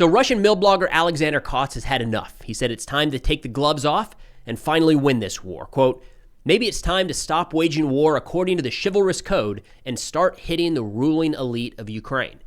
So Russian mill blogger Alexander Kotz has had enough. He said it's time to take the gloves off and finally win this war. Quote, maybe it's time to stop waging war according to the chivalrous code and start hitting the ruling elite of Ukraine.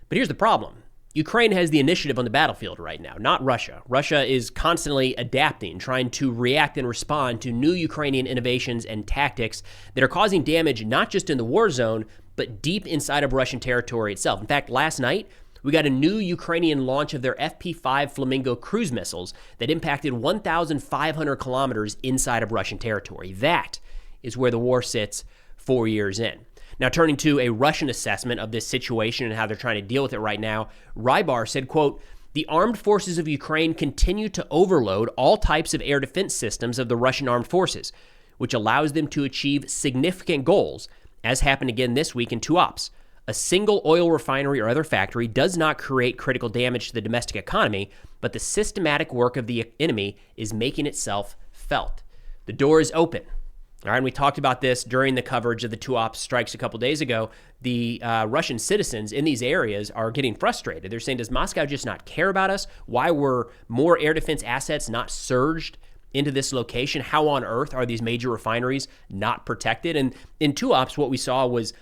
But here's the problem. Ukraine has the initiative on the battlefield right now, not Russia. Russia is constantly adapting, trying to react and respond to new Ukrainian innovations and tactics that are causing damage not just in the war zone, but deep inside of Russian territory itself. In fact, last night, we got a new Ukrainian launch of their FP5 FLAMINGO cruise missiles that impacted 1,500 kilometers inside of Russian territory. That is where the war sits 4 years in. Now, turning to a Russian assessment of this situation and how they're trying to deal with it right now, Rybar said, quote, the armed forces of Ukraine continue to overload all types of air defense systems of the Russian armed forces, which allows them to achieve significant goals, as happened again this week in two ops. A single oil refinery or other factory does not create critical damage to the domestic economy, but the systematic work of the enemy is making itself felt. The door is open. All right, and we talked about this during the coverage of the two ops strikes a couple days ago. The Russian citizens in these areas are getting frustrated. They're saying, does Moscow just not care about us? Why were more air defense assets not surged into this location? How on earth are these major refineries not protected? And in two ops, what we saw was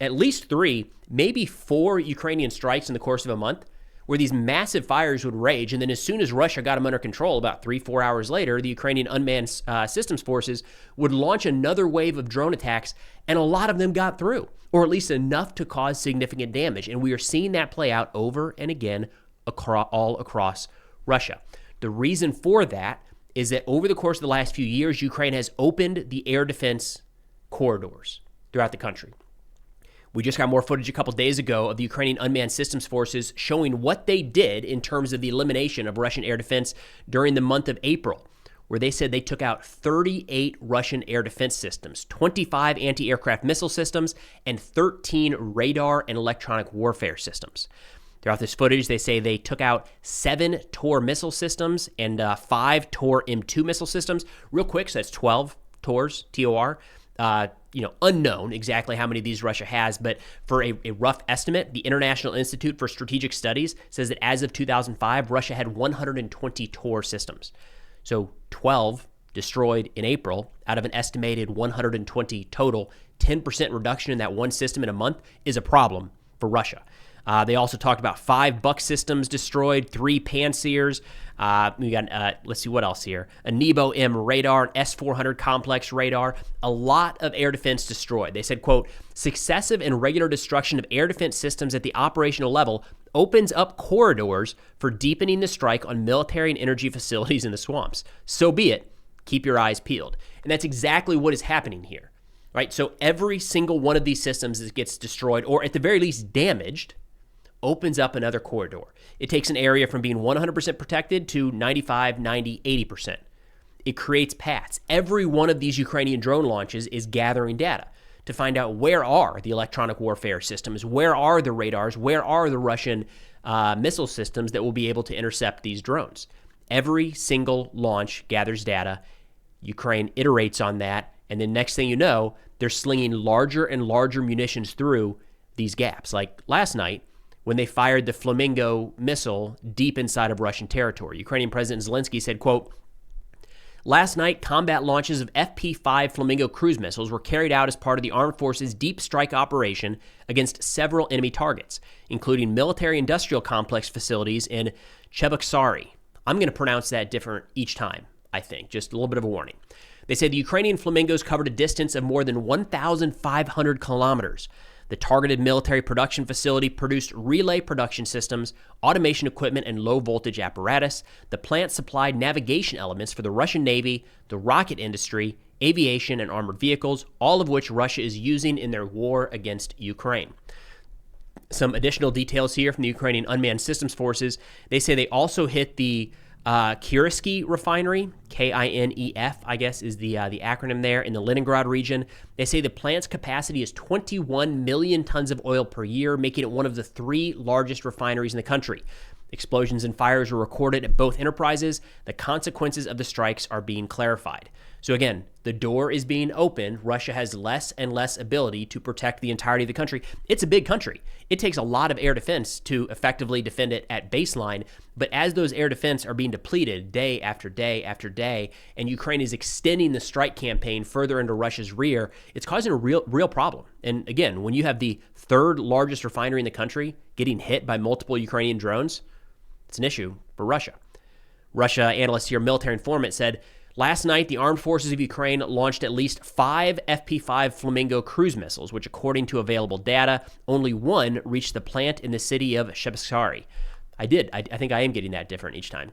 at least three, maybe four Ukrainian strikes in the course of a month where these massive fires would rage. And then as soon as Russia got them under control, about 3-4 hours later, the Ukrainian unmanned systems forces would launch another wave of drone attacks, and a lot of them got through, or at least enough to cause significant damage. And we are seeing that play out over and again all across Russia. The reason for that is that over the course of the last few years, Ukraine has opened the air defense corridors throughout the country. We just got more footage a couple days ago of the Ukrainian unmanned systems forces showing what they did in terms of the elimination of Russian air defense during the month of April, where they said they took out 38 Russian air defense systems, 25 anti-aircraft missile systems, and 13 radar and electronic warfare systems. Throughout this footage, they say they took out 7 Tor missile systems and 5 Tor M2 missile systems. Real quick, so that's 12 Tors, T-O-R. Unknown exactly how many of these Russia has, but for a rough estimate, the International Institute for Strategic Studies says that as of 2005, Russia had 120 Tor systems. So 12 destroyed in April out of an estimated 120 total. 10% reduction in that one system in a month is a problem for Russia. They also talked about 5 Buck systems destroyed, 3 Pansirs. We got, let's see what else here. A Nebo M radar, an S-400 complex radar, a lot of air defense destroyed. They said, quote, successive and regular destruction of air defense systems at the operational level opens up corridors for deepening the strike on military and energy facilities in the swamps. So be it. Keep your eyes peeled. And that's exactly what is happening here, right? So every single one of these systems that gets destroyed, or at the very least damaged, opens up another corridor. It takes an area from being 100% protected to 95, 90, 80%. It creates paths. Every one of these Ukrainian drone launches is gathering data to find out where are the electronic warfare systems, where are the radars, where are the Russian missile systems that will be able to intercept these drones. Every single launch gathers data. Ukraine iterates on that, and then next thing you know, they're slinging larger and larger munitions through these gaps. Like last night, when they fired the FLAMINGO missile deep inside of Russian territory. Ukrainian President Zelensky said, quote, last night, combat launches of FP5 FLAMINGO cruise missiles were carried out as part of the Armed Forces deep strike operation against several enemy targets, including military-industrial complex facilities in Chebuksary. I'm going to pronounce that different each time, I think. Just a little bit of a warning. They say the Ukrainian FLAMINGOs covered a distance of more than 1,500 kilometers. The targeted military production facility produced relay production systems, automation equipment, and low-voltage apparatus. The plant supplied navigation elements for the Russian Navy, the rocket industry, aviation, and armored vehicles, all of which Russia is using in their war against Ukraine. Some additional details here from the Ukrainian Unmanned Systems Forces. They say they also hit the Kirsky refinery, Kinef, I guess is the acronym there, in the Leningrad region. They say the plant's capacity is 21 million tons of oil per year, making it one of the 3 largest refineries in the country. Explosions and fires were recorded at both enterprises. The consequences of the strikes are being clarified. So again, the door is being opened. Russia has less and less ability to protect the entirety of the country. It's a big country. It takes a lot of air defense to effectively defend it at baseline. But as those air defense are being depleted day after day after day, and Ukraine is extending the strike campaign further into Russia's rear, it's causing a real problem. And again, when you have the third largest refinery in the country getting hit by multiple Ukrainian drones, it's an issue for Russia. Russia analyst here, military informant, said, last night, the armed forces of Ukraine launched at least 5 FP-5 FLAMINGO cruise missiles, which, according to available data, only one reached the plant in the city of Shebeskari. I think I am getting that different each time.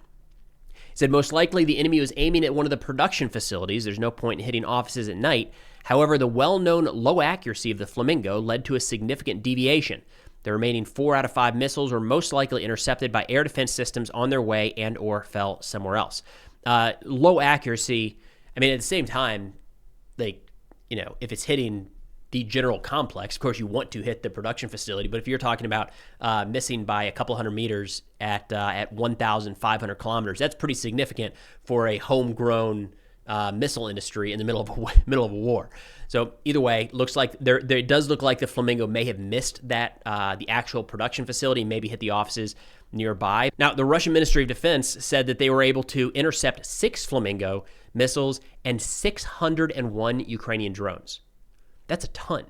He said most likely the enemy was aiming at one of the production facilities. There's no point in hitting offices at night. However, the well-known low accuracy of the FLAMINGO led to a significant deviation. The remaining 4 out of 5 missiles were most likely intercepted by air defense systems on their way and or fell somewhere else. Low accuracy, I mean, at the same time, if it's hitting the general complex, of course you want to hit the production facility, but if you're talking about missing by a couple hundred meters at 1,500 kilometers, that's pretty significant for a homegrown missile industry in the middle of a war. So either way, looks like it does look like the FLAMINGO may have missed that the actual production facility, maybe hit the offices nearby. Now, the Russian Ministry of Defense said that they were able to intercept 6 FLAMINGO missiles and 601 Ukrainian drones. That's a ton.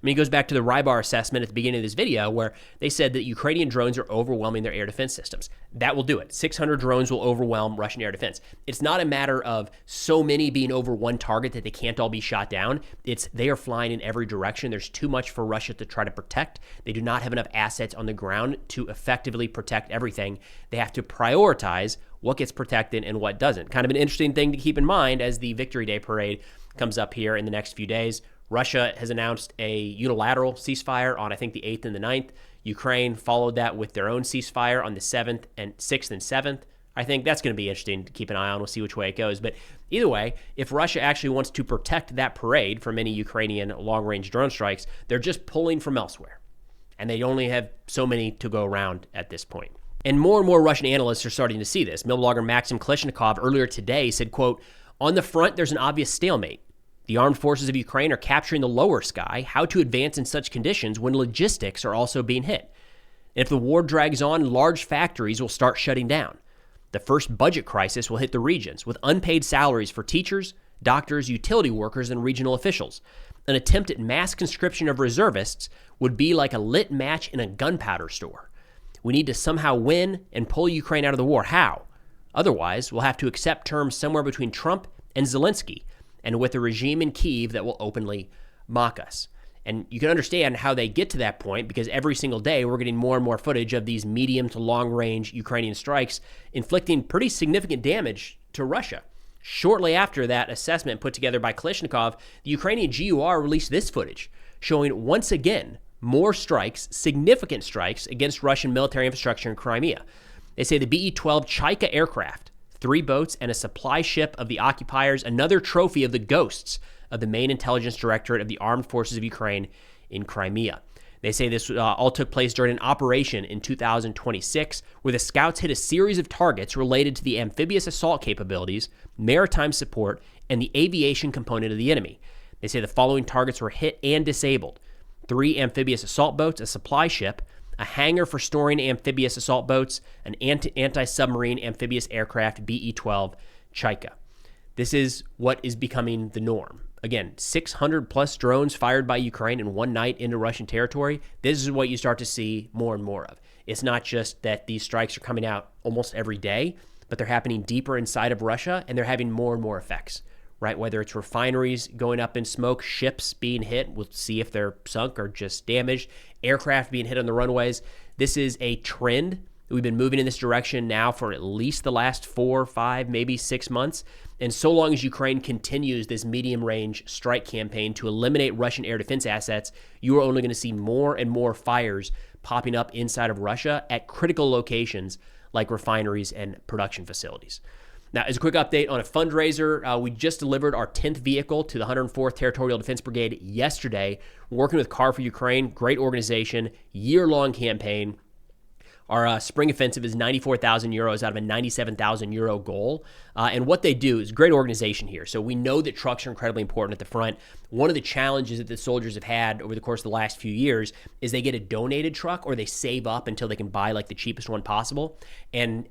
I mean, it goes back to the Rybar assessment at the beginning of this video where they said that Ukrainian drones are overwhelming their air defense systems. That will do it. 600 drones will overwhelm Russian air defense. It's not a matter of so many being over one target that they can't all be shot down. It's they are flying in every direction. There's too much for Russia to try to protect. They do not have enough assets on the ground to effectively protect everything. They have to prioritize what gets protected and what doesn't. Kind of an interesting thing to keep in mind as the Victory Day parade comes up here in the next few days. Russia has announced a unilateral ceasefire on, I think, the 8th and the 9th. Ukraine followed that with their own ceasefire on the 7th and 6th and 7th. I think that's going to be interesting to keep an eye on. We'll see which way it goes. But either way, if Russia actually wants to protect that parade from any Ukrainian long-range drone strikes, they're just pulling from elsewhere. And they only have so many to go around at this point. And more Russian analysts are starting to see this. Mill blogger Maxim Klishnikov earlier today said, quote, on the front, there's an obvious stalemate. The armed forces of Ukraine are capturing the lower sky. How to advance in such conditions when logistics are also being hit? And if the war drags on, large factories will start shutting down. The first budget crisis will hit the regions with unpaid salaries for teachers, doctors, utility workers, and regional officials. An attempt at mass conscription of reservists would be like a lit match in a gunpowder store. We need to somehow win and pull Ukraine out of the war. How? Otherwise, we'll have to accept terms somewhere between Trump and Zelensky, and with a regime in Kyiv that will openly mock us. And you can understand how they get to that point because every single day we're getting more and more footage of these medium to long-range Ukrainian strikes inflicting pretty significant damage to Russia. Shortly after that assessment put together by Klishnikov, the Ukrainian GUR released this footage showing once again more strikes, significant strikes against Russian military infrastructure in Crimea. They say the BE-12 Chaika aircraft, 3 boats, and a supply ship of the occupiers, another trophy of the ghosts of the main intelligence directorate of the armed forces of Ukraine in Crimea. They say this all took place during an operation in 2026 where the scouts hit a series of targets related to the amphibious assault capabilities, maritime support, and the aviation component of the enemy. They say the following targets were hit and disabled: 3 amphibious assault boats, a supply ship, a hangar for storing amphibious assault boats, an anti-submarine amphibious aircraft BE-12 Chaika. This is what is becoming the norm. Again, 600 plus drones fired by Ukraine in one night into Russian territory. This is what you start to see more and more of. It's not just that these strikes are coming out almost every day, but they're happening deeper inside of Russia, and they're having more and more effects, right? Whether it's refineries going up in smoke, ships being hit, we'll see if they're sunk or just damaged, aircraft being hit on the runways. This is a trend. We've been moving in this direction now for at least the last 4, 5, maybe 6 months. And so long as Ukraine continues this medium-range strike campaign to eliminate Russian air defense assets, you are only going to see more and more fires popping up inside of Russia at critical locations like refineries and production facilities. Now, as a quick update on a fundraiser, we just delivered our 10th vehicle to the 104th Territorial Defense Brigade yesterday, working with Car for Ukraine, great organization, year-long campaign. Our spring offensive is 94,000 euros out of a 97,000 euro goal. And what they do is great organization here. So we know that trucks are incredibly important at the front. One of the challenges that the soldiers have had over the course of the last few years is they get a donated truck or they save up until they can buy like the cheapest one possible. And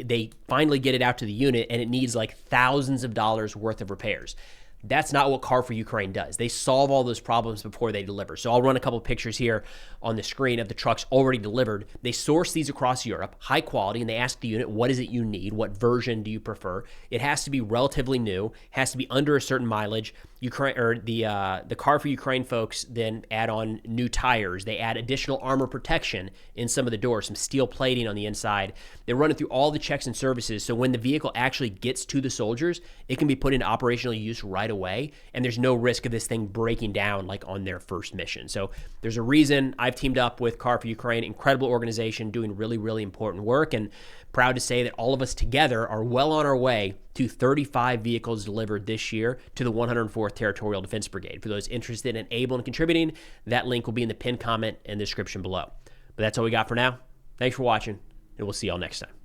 they finally get it out to the unit and it needs like thousands of dollars worth of repairs. That's not what Car for Ukraine does. They solve all those problems before they deliver. So I'll run a couple of pictures here on the screen of the trucks already delivered. They source these across Europe, high quality, and they ask the unit, what is it you need? What version do you prefer? It has to be relatively new, has to be under a certain mileage. Ukraine, or the Car for Ukraine folks then add on new tires. They add additional armor protection in some of the doors, some steel plating on the inside. They run it through all the checks and services. So when the vehicle actually gets to the soldiers, it can be put into operational use right away. And there's no risk of this thing breaking down like on their first mission. So there's a reason I've teamed up with Car for Ukraine, incredible organization doing really, really important work. And proud to say that all of us together are well on our way to 35 vehicles delivered this year to the 104th Territorial Defense Brigade. For those interested in able and contributing, that link will be in the pinned comment and description below. But that's all we got for now. Thanks for watching, and we'll see y'all next time.